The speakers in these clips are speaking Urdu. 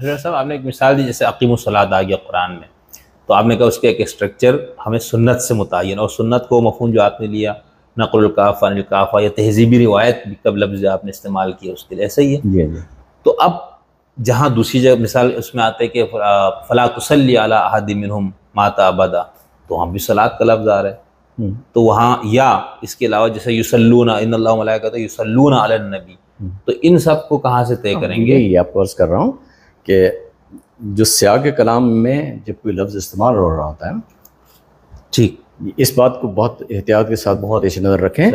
ڈاکٹر صاحب آپ نے ایک مثال دی، جیسے اقیم الصلاۃ آ گیا قرآن میں، تو آپ نے کہا اس کا ایک اسٹرکچر ہمیں سنت سے متعین، اور سنت کو مفہوم جو آپ نے لیا نقل الکافہ عن الکافہ یا تہذیبی روایت کا لفظ آپ نے استعمال کیا اس کے لیے، ایسا ہی ہے. جی جی. تو اب جہاں دوسری جگہ مثال اس میں آتا ہے کہ فلا تصلی علی احد منہم مات ابدا، تو وہاں بھی صلاۃ کا لفظ آ رہا ہے. تو وہاں یا اس کے علاوہ جیسے یصلون ان اللہ وملائکتہ یصلون علی النبی، تو ان سب کو کہاں سے طے کریں گے؟ یہ آپ کو عرض کر رہا ہوں کہ جو سیاق کلام میں جب کوئی لفظ استعمال ہو رہا ہوتا ہے نا، ٹھیک، اس بات کو بہت احتیاط کے ساتھ بہت پیش نظر رکھیں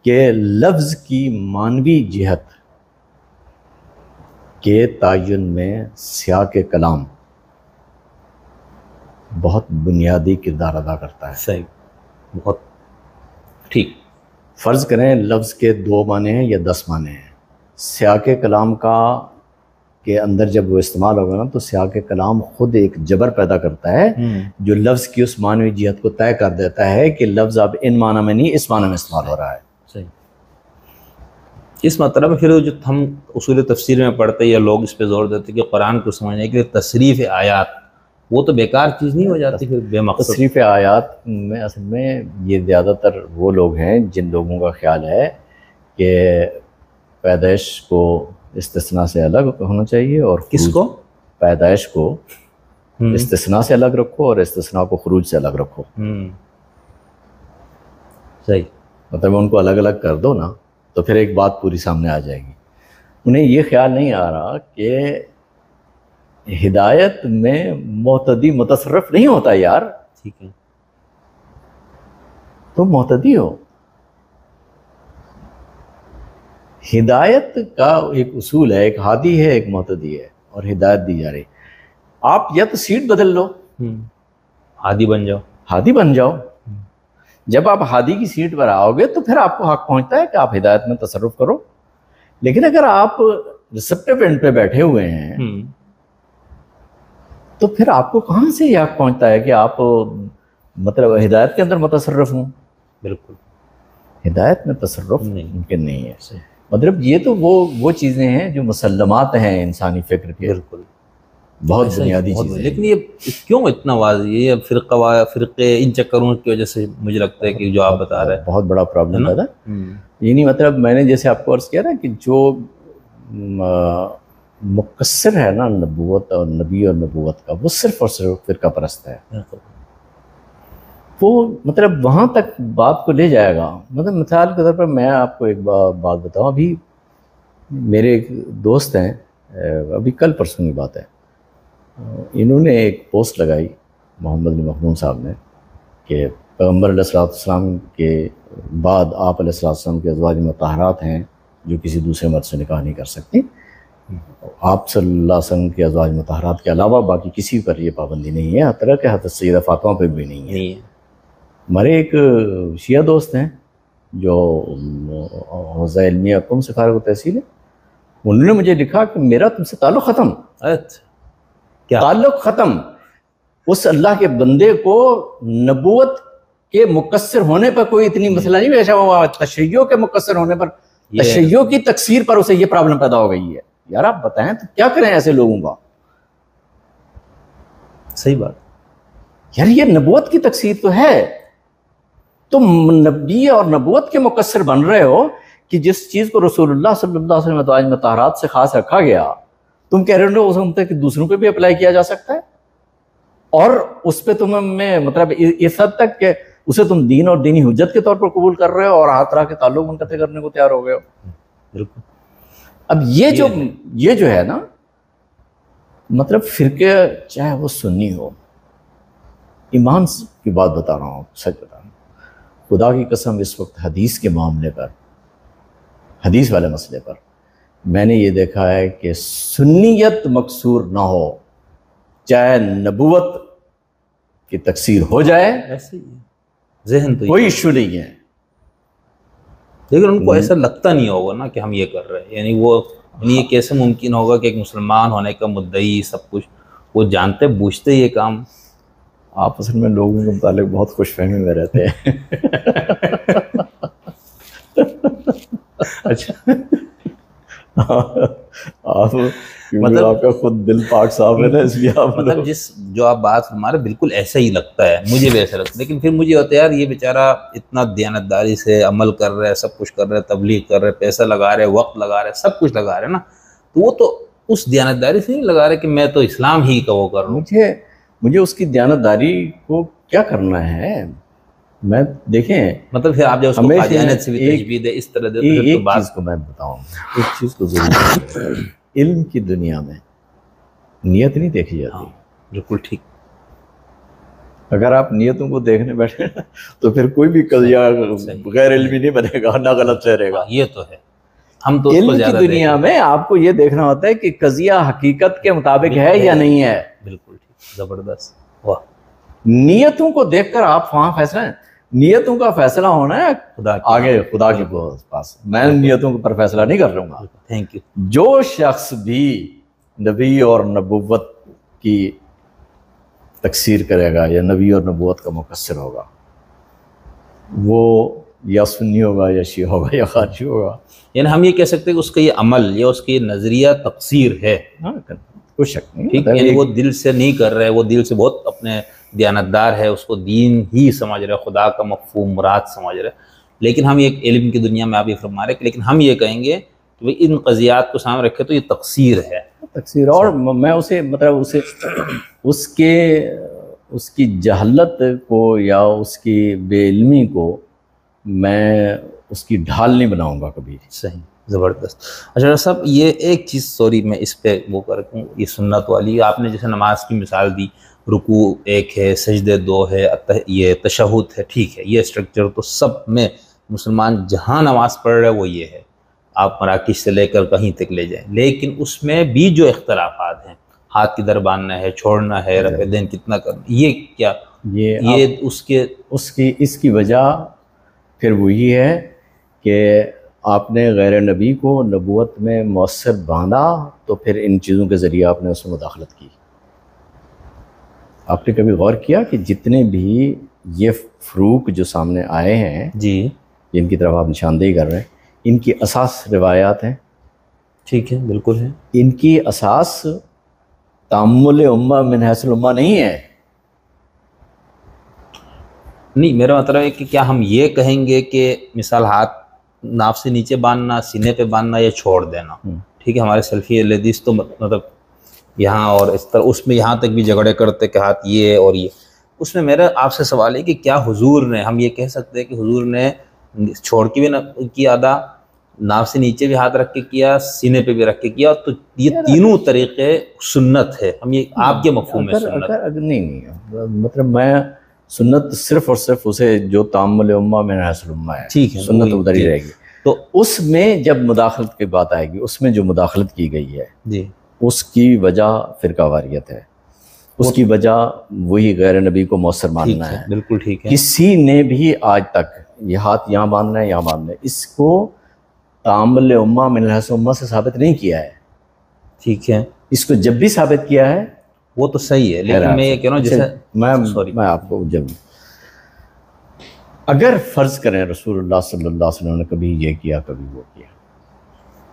کہ لفظ کی معنوی جہت کے تعین میں سیاق کلام بہت بنیادی کردار ادا کرتا ہے. صحیح، بہت ٹھیک. فرض کریں لفظ کے 2 معنی ہیں یا 10 معنی ہیں، سیاق کلام کا کے اندر جب وہ استعمال ہوگا نا، تو سیاق کلام خود ایک جبر پیدا کرتا ہے جو لفظ کی اس معنوی جہت کو طے کر دیتا ہے کہ لفظ اب ان معنی میں نہیں، اس معنی میں استعمال ہو رہا ہے. صحیح. اس مطلب پھر جو ہم اصول تفسیر میں پڑھتے یا لوگ اس پہ زور دیتے کہ قرآن کو سمجھنے کے لیے تصریف آیات، وہ تو بیکار چیز نہیں ہو جاتی پھر بے مقصد؟ تصریف آیات میں اصل میں یہ زیادہ تر وہ لوگ ہیں جن لوگوں کا خیال ہے کہ پیدائش کو استثناء سے الگ ہونا چاہیے، اور کس کو؟ پیدائش کو استثناء سے الگ رکھو اور استثناء کو خروج سے الگ رکھو. صحیح. مطلب ان کو الگ الگ کر دو نا تو پھر ایک بات پوری سامنے آ جائے گی. انہیں یہ خیال نہیں آ رہا کہ ہدایت میں محتدی متصرف نہیں ہوتا یار. ٹھیک ہے، تم محتدی ہو. ہدایت کا ایک اصول ہے، ایک ہادی ہے ایک محتدی ہے، اور ہدایت دی جا رہی. آپ یا تو سیٹ بدل لو، ہادی بن جاؤ. ہادی بن جاؤ. جب آپ ہادی کی سیٹ پر آؤ گے تو پھر آپ کو حق پہنچتا ہے کہ آپ ہدایت میں تصرف کرو. لیکن اگر آپ ریسپٹیو اینڈ پہ بیٹھے ہوئے ہیں تو پھر آپ کو کہاں سے یہ حق پہنچتا ہے کہ آپ مطلب ہدایت کے اندر متصرف ہوں؟ بالکل ہدایت میں تصرف ممکن نہیں ہے. مطلب یہ تو وہ چیزیں ہیں جو مسلمات ہیں انسانی فکر کے، بالکل بہت بنیادی چیزیں. لیکن یہ کیوں اتنا واضح ہے؟ یہ فرقے ان چکروں کی وجہ سے مجھے لگتا ہے کہ جو آپ بتا رہے ہیں بہت بڑا پرابلم ہے. یعنی مطلب میں نے جیسے آپ کو عرض کیا نا کہ جو مقصر ہے نا نبوت اور نبی اور نبوت کا، وہ صرف اور صرف فرقہ پرست ہے. وہ مطلب وہاں تک بات کو لے جائے گا. مطلب مثال کے طور پر میں آپ کو ایک بات بتاؤں. ابھی میرے ایک دوست ہیں، ابھی کل پرسوں کی بات ہے، انہوں نے ایک پوسٹ لگائی محمد بن مخدوم صاحب نے کہ پیغمبر علیہ الصلوۃ والسلام کے بعد آپ علیہ الصلوۃ والسلام کے ازواج مطہرات ہیں جو کسی دوسرے مرد سے نکاح نہیں کر سکتی. آپ صلی اللہ علیہ وسلم کے ازواج مطہرات کے علاوہ باقی کسی پر یہ پابندی نہیں ہے، حتیٰ کہ حضرت سیدہ فاطمہ پہ بھی نہیں ہے. ہمارے ایک شیعہ دوست ہیں جو حوزہ علمیہ قم سے فارغ التحصیل ہے، انہوں نے مجھے لکھا کہ میرا تم سے تعلق ختم. کیا تعلق ختم؟ اس اللہ کے بندے کو نبوت کے مقصر ہونے پر کوئی اتنی مسئلہ نہیں پیش ہوا، تشیع کے مقصر ہونے پر، تشیع کی تکثیر پر اسے یہ پرابلم پیدا ہو گئی ہے. یار آپ بتائیں تو کیا کریں ایسے لوگوں کا؟ صحیح بات یار، یہ نبوت کی تکثیر تو ہے. تم نبی اور نبوت کے مقصر بن رہے ہو کہ جس چیز کو رسول اللہ صلی اللہ علیہ وسلم ازواج مطہرات سے خاص رکھا گیا، تم کہہ رہے ہو کہ دوسروں پہ بھی اپلائی کیا جا سکتا ہے، اور اس پہ تمہیں مطلب اس حد تک کہ اسے تم دین اور دینی حجت کے طور پر قبول کر رہے ہو اور ہر طرح کے تعلق منقطع کرنے کو تیار ہو گئے ہو. بالکل. اب یہ جو ہے نا، مطلب فرقے چاہے وہ سنی ہو، ایمان کی بات بتا رہا ہوں، سچ بتا رہا ہوں، خدا کی قسم اس وقت حدیث کے معاملے پر، حدیث والے مسئلے پر میں نے یہ دیکھا ہے کہ سنیت مقصور نہ ہو، چاہے نبوت کی تکثیر ہو جائے، ایسے ہی ذہن تو کوئی ایشو نہیں ہے. لیکن ان کو ایسا لگتا نہیں ہوگا نا کہ ہم یہ کر رہے ہیں. یعنی یہ کیسے ممکن ہوگا کہ ایک مسلمان ہونے کا مدعی سب کچھ وہ جانتے بوجھتے یہ کام. آپ اصل میں لوگوں کے متعلق بہت خوش فہمی میں رہتے ہیں. اچھا آپ مطلب آپ کا خود دل پاک صاف ہے نا، اس لیے آپ مطلب جو آپ بات ہمارے بالکل ایسا ہی لگتا ہے، مجھے بھی ایسا لگتا ہے، لیکن پھر مجھے ہوتا ہے یار یہ بیچارہ اتنا دیانتداری سے عمل کر رہا ہے، سب کچھ کر رہا ہے، تبلیغ کر رہے، پیسہ لگا رہے، وقت لگا رہے، سب کچھ لگا رہے نا، تو وہ تو اس دیانتداری سے نہیں لگا رہے کہ میں تو اسلام ہی کا وہ کر رہا ہوں. مجھے اس کی دیانتداری کو کیا کرنا ہے؟ میں دیکھیں مطلب پھر آپ جب اس کو قادیانیت سے بھی تجوید ہے اس طرح دے تو پھر تو ایک بات. چیز کو میں بتاؤں، ایک چیز کو ضرور علم کی دنیا میں نیت نہیں دیکھی جاتی. بالکل ٹھیک. اگر آپ نیتوں کو دیکھنے بیٹھے تو پھر کوئی بھی قضیہ غیر علمی نہیں بنے گا، نہ غلط ٹھہرے گا. یہ تو ہے، ہم تو علم کی دنیا میں آپ کو یہ دیکھنا ہوتا ہے کہ قضیہ حقیقت کے مطابق ہے یا نہیں ہے. بالکل ٹھیک، زبردست. واہ. نیتوں کو دیکھ کر آپ وہاں فیصلہ، نیتوں کا فیصلہ ہونا ہے آگے خدا کے پاس. میں نیتوں پر فیصلہ نہیں کر رہا ہوں. Thank you. جو شخص بھی نبی اور نبوت کی تکثیر کرے گا یا نبی اور نبوت کا مقصر ہوگا، وہ یا سنی ہوگا یا شیعہ ہوگا یا خارجی ہوگا. یعنی ہم یہ کہہ سکتے ہیں کہ اس کا یہ عمل یا اس کی نظریہ تقصیر ہے. کوئی شک نہیں. ٹھیک، یعنی وہ دل سے نہیں کر رہے، وہ دل سے بہت اپنے دیانتدار ہے، اس کو دین ہی سمجھ رہے، خدا کا مفہوم مراد سمجھ رہے. لیکن ہم ایک علم کی دنیا میں آپ یہ فرما رہے کہ لیکن ہم یہ کہیں گے کہ ان قضیات کو سامنے رکھے تو یہ تقصیر ہے. تقصیر، اور میں اسے مطلب اس کی جہالت کو یا اس کی بے علمی کو میں اس کی ڈھال نہیں بناؤں گا کبھی. صحیح، زبردست. اچھا صاحب، یہ ایک چیز سوری میں اس پہ وہ کروں، یہ سنت والی آپ نے جیسے نماز کی مثال دی، رکوع ایک ہے، سجدے دو ہے، یہ تشہد ہے، ٹھیک ہے، یہ اسٹرکچر تو سب میں مسلمان جہاں نماز پڑھ رہے وہ یہ ہے، آپ مراکش سے لے کر کہیں تک لے جائیں. لیکن اس میں بھی جو اختلافات ہیں، ہاتھ کدھر باندھنا ہے، چھوڑنا ہے، رفع دین کتنا کرنا، یہ کیا، یہ اس کی وجہ پھر وہی ہے کہ آپ نے غیر نبی کو نبوت میں مؤثر باندھا تو پھر ان چیزوں کے ذریعے آپ نے اس میں مداخلت کی. آپ نے کبھی غور کیا کہ جتنے بھی یہ فروق جو سامنے آئے ہیں جی، جن کی طرف آپ نشاندہی کر رہے ہیں، ان کی اساس روایات ہیں. ٹھیک ہے، بالکل ہے. ان کی اساس تامل امہ من حیث الامہ نہیں ہے. نہیں، میرا مطلب ہے کہ کیا ہم یہ کہیں گے کہ مثال ہاتھ ناف سے نیچے باندھنا، سینے پہ باندھنا یا چھوڑ دینا، ٹھیک ہے، ہمارے سلفی حدیث تو مطلب یہاں اور اس طرح اس میں یہاں تک بھی جھگڑے کرتے کہ ہاتھ یہ اور یہ. اس میں میرا آپ سے سوال ہے کہ کیا حضور نے، ہم یہ کہہ سکتے ہیں کہ حضور نے چھوڑ کے بھی کیا ادا، ناف سے نیچے بھی ہاتھ رکھ کے کیا، سینے پہ بھی رکھ کے کیا، تو یہ تینوں طریقے سنت ہے. ہم یہ آپ کے مفہوم میں سنت نہیں، مطلب میں سنت صرف اور صرف اسے جو تامل امہ من حیث الامہ ہے، ٹھیک ہے، سنت ادھر ہی رہے گی. تو اس میں جب مداخلت کی بات آئے گی، اس میں جو مداخلت کی گئی ہے جی، اس کی وجہ فرقہ واریت ہے، اس کی وجہ وہی غیر نبی کو مؤثر ماننا ہے. بالکل ٹھیک ہے. کسی نے بھی آج تک یہ ہاتھ یہاں باندھنا ہے، یہاں باندھنا ہے، اس کو تامل امہ من حیث الامہ سے ثابت نہیں کیا ہے. ٹھیک ہے، اس کو جب بھی ثابت کیا ہے وہ تو صحیح ہے، لیکن میں یہ کہہ رہا ہوں جیسے میں آپ کو جب اگر فرض کریں رسول اللہ صلی اللہ علیہ وسلم نے کبھی یہ کیا کبھی وہ کیا،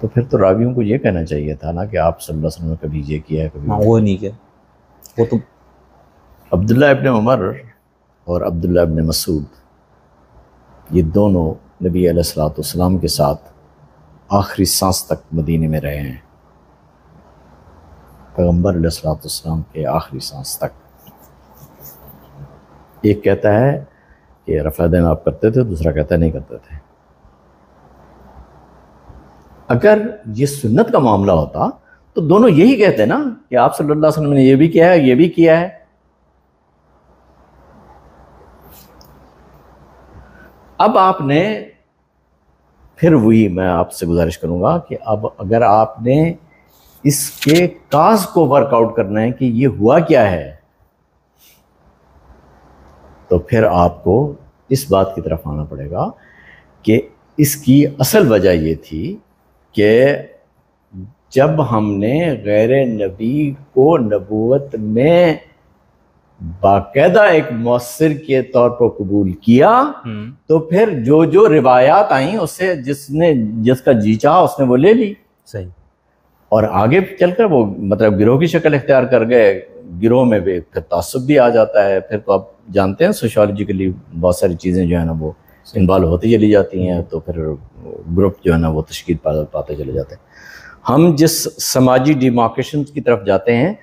تو پھر تو راویوں کو یہ کہنا چاہیے تھا نا کہ آپ صلی اللہ علیہ وسلم نے کبھی یہ کیا ہے کبھی وہ نہیں کیا. وہ تو عبداللہ ابن عمر اور عبداللہ ابن مسعود یہ دونوں نبی علیہ الصلوۃ والسلام کے ساتھ آخری سانس تک مدینے میں رہے ہیں، پیغمبر علیہ الصلوۃ والسلام کے آخری سانس تک. ایک کہتا ہے کہ رفع دین آپ کرتے تھے، دوسرا کہتا ہے نہیں کرتے تھے. اگر یہ سنت کا معاملہ ہوتا تو دونوں یہی کہتے نا کہ آپ صلی اللہ علیہ وسلم نے یہ بھی کیا ہے، یہ بھی کیا ہے. اب آپ نے پھر وہی میں آپ سے گزارش کروں گا کہ اب اگر آپ نے اس کے کاز کو ورک آؤٹ کرنا ہے کہ یہ ہوا کیا ہے، تو پھر آپ کو اس بات کی طرف آنا پڑے گا کہ اس کی اصل وجہ یہ تھی کہ جب ہم نے غیر نبی کو نبوت میں باقاعدہ ایک مؤثر کے طور پر قبول کیا، تو پھر جو روایات آئیں اس سے جس کا جی چاہا اس نے وہ لے لی. صحیح. اور آگے چل کر وہ مطلب گروہ کی شکل اختیار کر گئے. گروہ میں بھی پھر تعصب بھی آ جاتا ہے. پھر تو آپ جانتے ہیں سوشالوجیکلی بہت ساری چیزیں جو ہے نا وہ انوالو ہوتی چلی جاتی ہیں, تو پھر گروپ جو ہے نا وہ تشکیل پاتے چلے جاتے ہیں. ہم جس سماجی ڈیمارکیشن کی طرف جاتے ہیں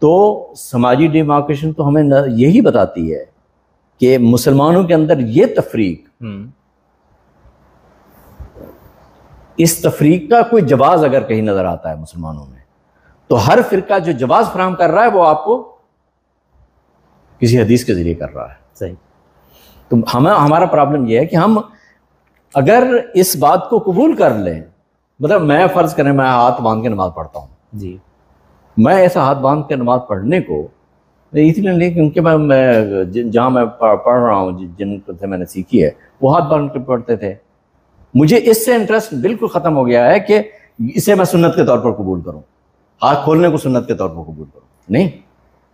تو سماجی ڈیمارکیشن تو ہمیں یہی بتاتی ہے کہ مسلمانوں کے اندر یہ تفریق, اس تفریق کا کوئی جواز اگر کہیں نظر آتا ہے مسلمانوں میں, تو ہر فرقہ جو جواز فراہم کر رہا ہے وہ آپ کو کسی حدیث کے ذریعے کر رہا ہے. صحیح. تو ہمارا پرابلم یہ ہے کہ ہم اگر اس بات کو قبول کر لیں, مطلب میں فرض کریں میں ہاتھ باندھ کے نماز پڑھتا ہوں, جی, میں ایسا ہاتھ باندھ کے نماز پڑھنے کو اس لیے نہیں کیونکہ میں جہاں میں پڑھ رہا ہوں جن سے میں نے سیکھی ہے وہ ہاتھ باندھ کے پڑھتے تھے, مجھے اس سے انٹرسٹ بالکل ختم ہو گیا ہے کہ اسے میں سنت کے طور پر قبول کروں, ہاتھ کھولنے کو سنت کے طور پر قبول کروں. نہیں,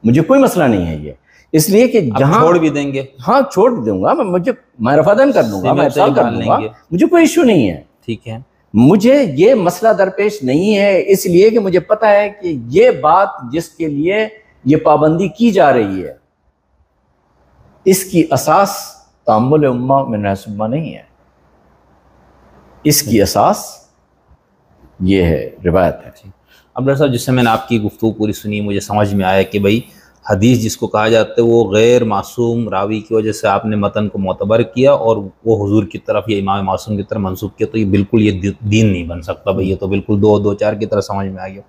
مجھے کوئی مسئلہ نہیں ہے یہ, اس لیے کہ جہاں چھوڑ بھی دیں گے, ہاں چھوڑ بھی دوں گا, میں رفادن کر دوں گا, میں ارسال کر دوں گا, مجھے کوئی ایشو نہیں ہے. ٹھیک ہے, مجھے یہ مسئلہ درپیش نہیں ہے, اس لیے کہ مجھے پتہ ہے کہ یہ بات جس کے لیے یہ پابندی کی جا رہی ہے اس کی اساس تامل امہ من حیث الامہ نہیں ہے, اس کی اساس یہ ہے روایت ہے. اب ڈاکٹر صاحب جس سے میں نے آپ کی گفتگو پوری سنی مجھے سمجھ میں آیا کہ بھائی حدیث جس کو کہا جاتا ہے وہ غیر معصوم راوی کی وجہ سے آپ نے متن کو معتبر کیا اور وہ حضور کی طرف یا امام معصوم کی طرف منسوب کیا, تو یہ بالکل یہ دین نہیں بن سکتا بھائی, یہ تو بالکل دو چار کی طرح سمجھ میں آ گیا.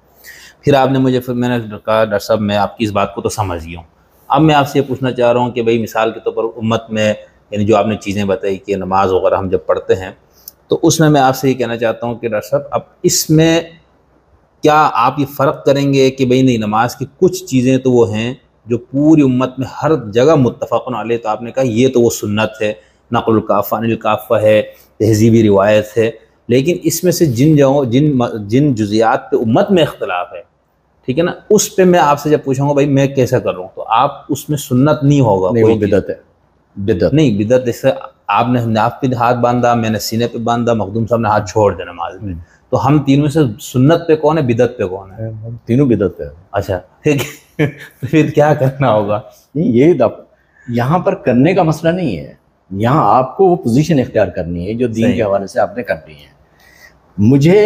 پھر آپ نے مجھے میں نے کہا ڈاکٹر صاحب میں آپ کی اس بات کو تو سمجھ گیا ہوں, اب میں آپ سے یہ پوچھنا چاہ رہا ہوں کہ بھائی مثال کے طور پر امت میں یعنی جو آپ نے چیزیں بتائی کہ نماز وغیرہ ہم جب پڑھتے ہیں تو اس میں آپ سے یہ کہنا چاہتا ہوں کہ ڈاکٹر صاحب اب اس میں کیا آپ یہ فرق کریں گے کہ بھئی نہیں نماز کی کچھ چیزیں تو وہ ہیں جو پوری امت میں ہر جگہ متفق علیہ, تو آپ نے کہا یہ تو وہ سنت ہے, نقل الکافہ عن الکافہ ہے, تہذیبی روایت ہے, لیکن اس میں سے جن جگہوں جن جزیات پہ امت میں اختلاف ہے, ٹھیک ہے نا, اس پہ میں آپ سے جب پوچھوں گا بھائی میں کیسا کر رہا ہوں تو آپ اس میں سنت نہیں ہوگا, وہ بدعت ہے. بدعت نہیں, بدعت جیسے آپ نے ناف پہ ہاتھ باندھا, میں نے سینے پہ باندھا, مخدوم صاحب نے ہاتھ چھوڑ دیا نماز میں, تو ہم تینوں سے سنت پہ کون ہے, بدعت پہ کون ہے؟ تینوں بدعت ہے. اچھا پھر کیا کرنا ہوگا؟ نہیں, یہ یہاں پر کرنے کا مسئلہ نہیں ہے, یہاں آپ کو وہ پوزیشن اختیار کرنی ہے جو دین کے حوالے سے آپ نے کرنی ہے. مجھے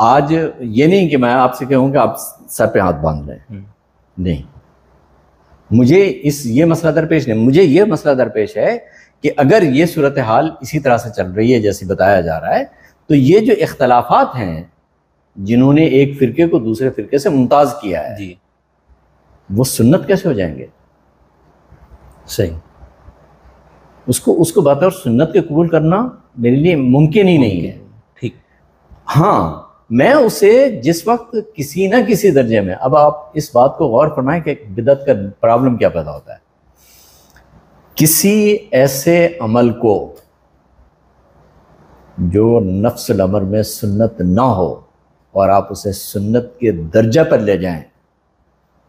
آج یہ نہیں کہ میں آپ سے کہوں کہ آپ سر پہ ہاتھ باندھ لیں, نہیں, مجھے یہ مسئلہ درپیش نہیں. مجھے یہ مسئلہ درپیش ہے کہ اگر یہ صورتحال اسی طرح سے چل رہی ہے جیسے بتایا جا رہا ہے تو یہ جو اختلافات ہیں جنہوں نے ایک فرقے کو دوسرے فرقے سے ممتاز کیا ہے جی, وہ سنت کیسے ہو جائیں گے؟ صحیح, اس کو بطور سنت کے قبول کرنا میرے لیے ممکن ہی نہیں ہے. ٹھیک, ہاں میں اسے جس وقت کسی نہ کسی درجے میں, اب آپ اس بات کو غور فرمائیں کہ بدعت کا پرابلم کیا پیدا ہوتا ہے. کسی ایسے عمل کو جو نفس الامر میں سنت نہ ہو اور آپ اسے سنت کے درجہ پر لے جائیں,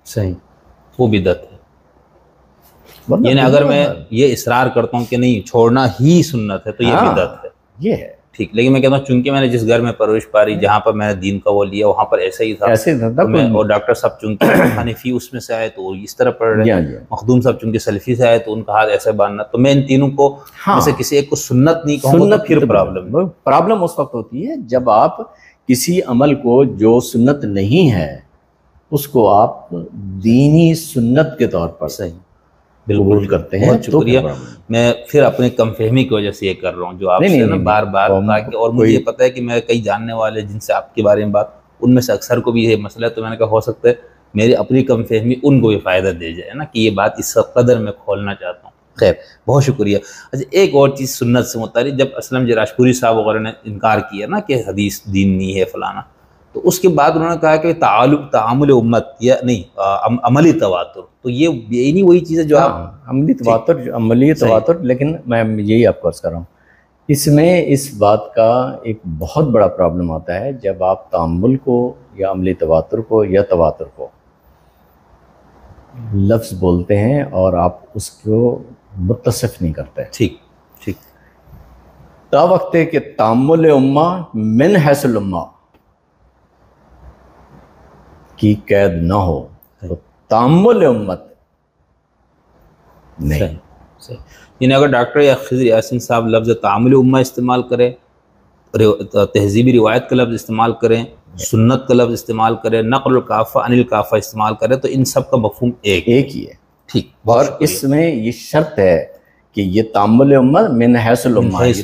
صحیح, وہ بدعت ہے. یعنی اگر میں یہ اصرار کرتا ہوں کہ نہیں چھوڑنا ہی سنت ہے تو یہ بدعت ہے. یہ ہے ٹھیک, لیکن میں کہتا ہوں چونکہ میں نے جس گھر میں پرورش پاری جہاں پر میں نے دین کا وہ لیا وہاں پر ایسا ہی تھا, اور ڈاکٹر صاحب چونکہ حنفی اس میں سے آئے تو اس طرح پڑھ رہے ہیں, مخدوم صاحب چونکہ سلفی سے آئے تو ان کا ہاتھ ایسے باندھنا, تو میں ان تینوں کو میں سے کسی ایک کو سنت نہیں کہوں گا, پھر پرابلم اس وقت ہوتی ہے جب آپ کسی عمل کو جو سنت نہیں ہے اس کو آپ دینی سنت کے طور پر صحیح بالکل کرتے ہیں. بہت شکریہ. میں پھر اپنی کم فہمی کی وجہ سے یہ کر رہا ہوں جو آپ سے نا بار بار, اور مجھے یہ پتہ ہے کہ میں کئی جاننے والے جن سے آپ کے بارے میں بات, ان میں سے اکثر کو بھی یہ مسئلہ ہے, تو میں نے کہا ہو سکتا ہے میری اپنی کم فہمی ان کو بھی فائدہ دے جائے نا کہ یہ بات اس قدر میں کھولنا چاہتا ہوں. خیر, بہت شکریہ. اچھا, ایک اور چیز سنت سے متعلق, جب اسلم جراشپوری صاحب وغیرہ نے انکار کیا نا کہ حدیث دین نہیں ہے فلانا, تو اس کے بعد انہوں نے کہا کہ تعامل امت یا نہیں عملی تواتر, تو یہ نہیں وہی چیز ہے جو آپ عملی تواتر. لیکن میں یہی آپ کو عرض کر رہا ہوں, اس میں اس بات کا ایک بہت بڑا پرابلم آتا ہے جب آپ تعامل کو یا عملی تواتر کو یا تواتر کو لفظ بولتے ہیں اور آپ اس کو متصف نہیں کرتے. ٹھیک ٹھیک, تا وقت ہے کہ تعامل امہ من حیث الامہ, کی قید نہ ہو تو تعامل امت نہیں. صحیح صحیح. یعنی اگر ڈاکٹر یا خضر یاسین صاحب لفظ تعامل امہ استعمال کریں، تہذیبی روایت کا لفظ استعمال کریں، سنت کا لفظ استعمال کریں، نقل الکافہ عن الکافہ استعمال کریں، تو ان سب کا مفہوم ایک ہی ہے. ٹھیک. اور اس میں یہ شرط ہے کہ یہ تعامل امت من حیث الامہ، یہ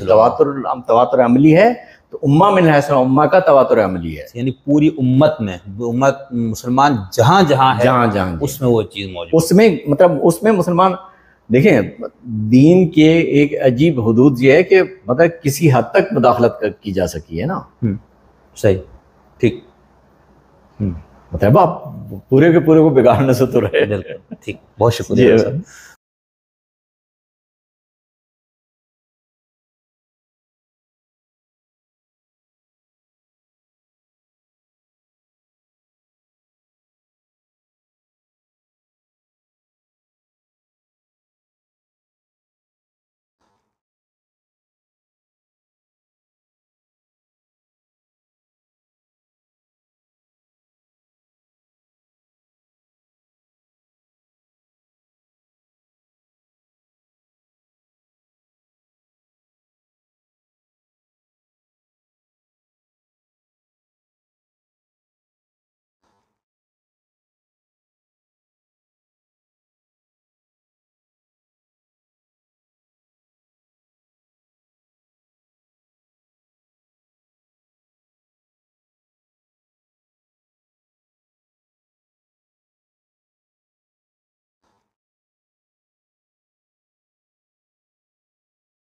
تواتر عملی ہے تو امہ من حیث الامہ کا تواتر عملی ہے. یعنی پوری امت میں، امت مسلمان جہاں جہاں ہے جہاں اس میں وہ چیز موجود، اس میں مطلب اس میں مسلمان دیکھیں دین کے ایک عجیب حدود یہ ہے کہ مطلب کسی حد تک مداخلت کی جا سکی ہے نا. صحیح ٹھیک. مطلب آپ پورے کے پورے کو بگاڑنے سے تو رہے. بالکل ٹھیک. بہت شکریہ.